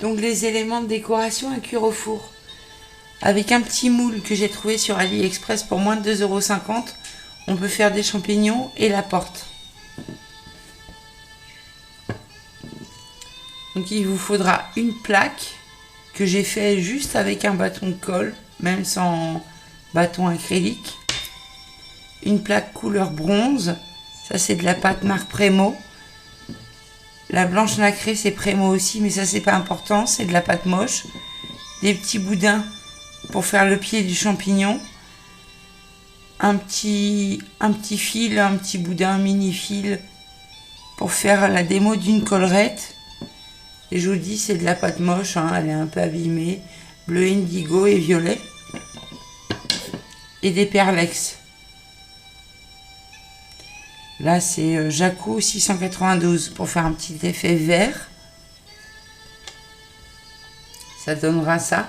Donc les éléments de décoration à cuire au four. Avec un petit moule que j'ai trouvé sur AliExpress pour moins de 2,50 €, on peut faire des champignons et la porte. Donc il vous faudra une plaque que j'ai fait juste avec un bâton de colle, même sans bâton acrylique. Une plaque couleur bronze, ça c'est de la pâte marque Prémo. La blanche nacrée c'est Prémo aussi, mais ça c'est pas important, c'est de la pâte moche. Des petits boudins pour faire le pied du champignon. Un petit fil, un petit boudin, un mini fil pour faire la démo d'une collerette. Et je vous dis, c'est de la pâte moche, hein, elle est un peu abîmée, bleu indigo et violet. Et des perlex. Là, c'est Jaco 692 pour faire un petit effet vert. Ça donnera ça.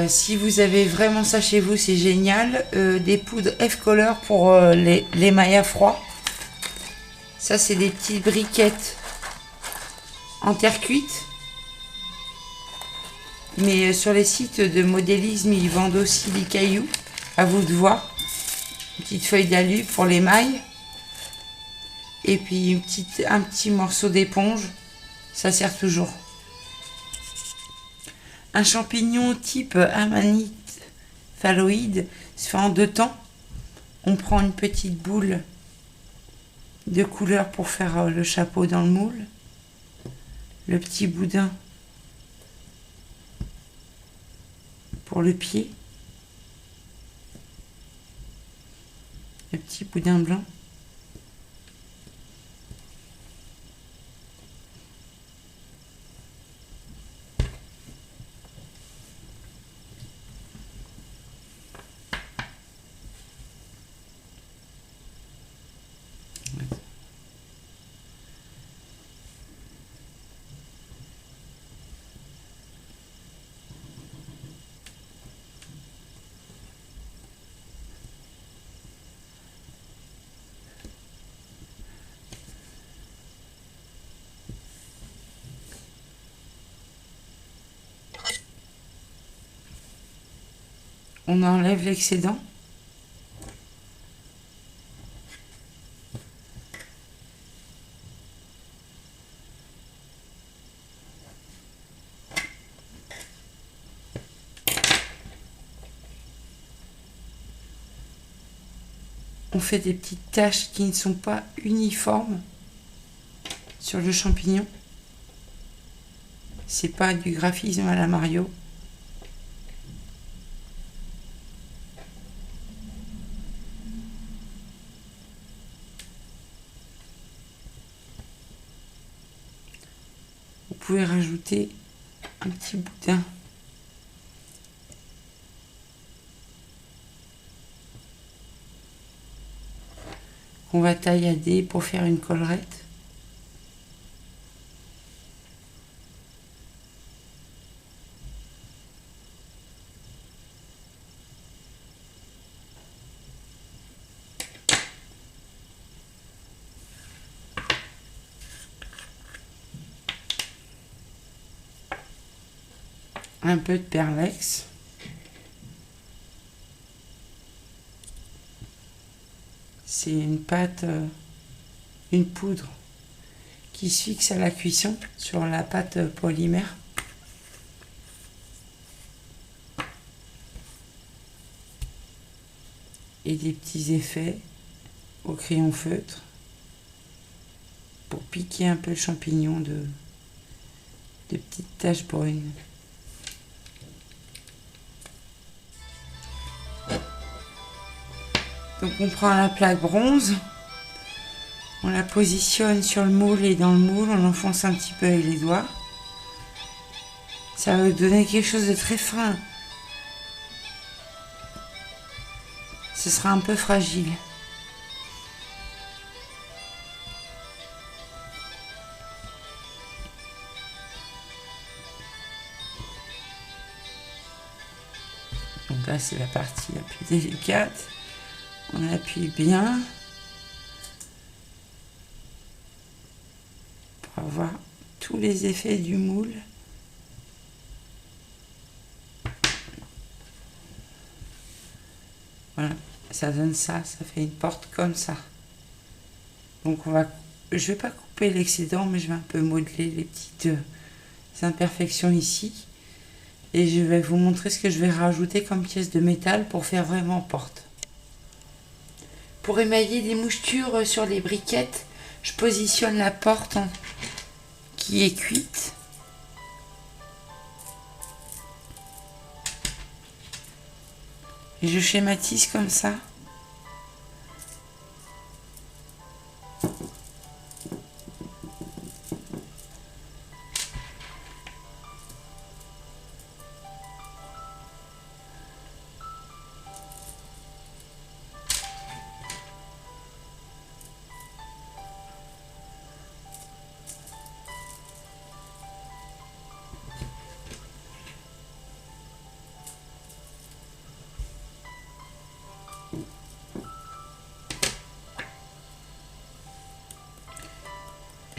Si vous avez vraiment ça chez vous, c'est génial. Des poudres F-Color pour les mayas froids. Ça, c'est des petites briquettes en terre cuite. Mais sur les sites de modélisme, ils vendent aussi des cailloux. À vous de voir. Une petite feuille d'alu pour les mailles. Et puis un petit morceau d'éponge. Ça sert toujours. Un champignon type amanite phalloïde se fait en 2 temps. On prend une petite boule de couleur pour faire le chapeau dans le moule. Le petit boudin pour le pied. Le petit boudin blanc. On enlève l'excédent. On fait des petites taches qui ne sont pas uniformes sur le champignon. C'est pas du graphisme à la Mario. Vous pouvez rajouter un petit boudin. Qu'on va taillader pour faire une collerette. Un peu de perlex. C'est une pâte, une poudre qui se fixe à la cuisson sur la pâte polymère. Et des petits effets au crayon feutre pour piquer un peu le champignon de petites taches brunes. Donc on prend la plaque bronze, on la positionne sur le moule et dans le moule, on enfonce un petit peu avec les doigts. Ça va donner quelque chose de très fin. Ce sera un peu fragile. Donc là c'est la partie la plus délicate. On appuie bien pour avoir tous les effets du moule. Voilà, ça donne ça, ça fait une porte comme ça. Donc je vais pas couper l'excédent, mais je vais un peu modeler les petites imperfections ici. Et je vais vous montrer ce que je vais rajouter comme pièce de métal pour faire vraiment porte. Pour émailler des mouchetures sur les briquettes, je positionne la porte qui est cuite. Et je schématise comme ça.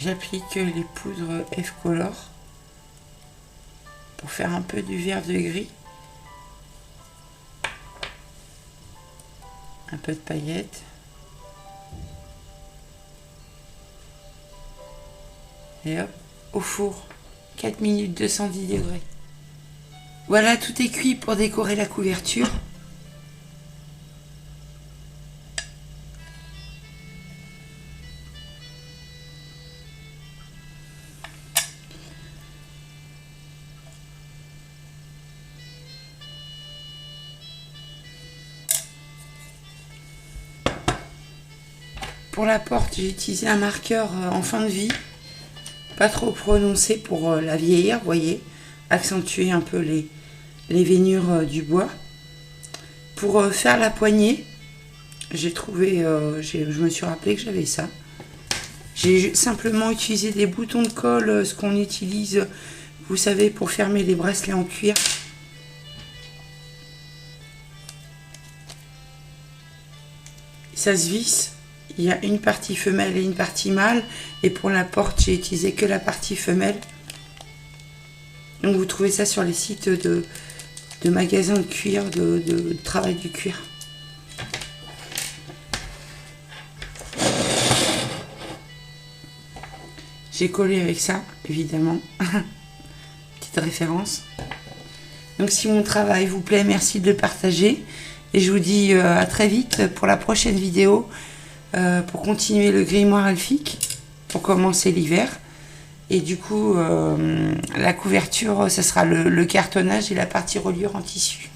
J'applique les poudres F-Color pour faire un peu du vert de gris. Un peu de paillettes. Et hop, au four. 4 minutes 210 degrés. Voilà, tout est cuit pour décorer la couverture. Pour la porte, j'ai utilisé un marqueur en fin de vie, pas trop prononcé pour la vieillir, vous voyez, accentuer un peu les veinures du bois. Pour faire la poignée, j'ai trouvé, je me suis rappelé que j'avais ça. J'ai simplement utilisé des boutons de colle, ce qu'on utilise, vous savez, pour fermer les bracelets en cuir. Ça se visse. Il y a une partie femelle et une partie mâle. Et pour la porte, j'ai utilisé que la partie femelle. Donc vous trouvez ça sur les sites de magasins de cuir, de travail du cuir. J'ai collé avec ça, évidemment. Petite référence. Donc si mon travail vous plaît, merci de le partager. Et je vous dis à très vite pour la prochaine vidéo. Pour continuer le grimoire elfique, pour commencer l'hiver. Et du coup, la couverture, ce sera le cartonnage et la partie reliure en tissu.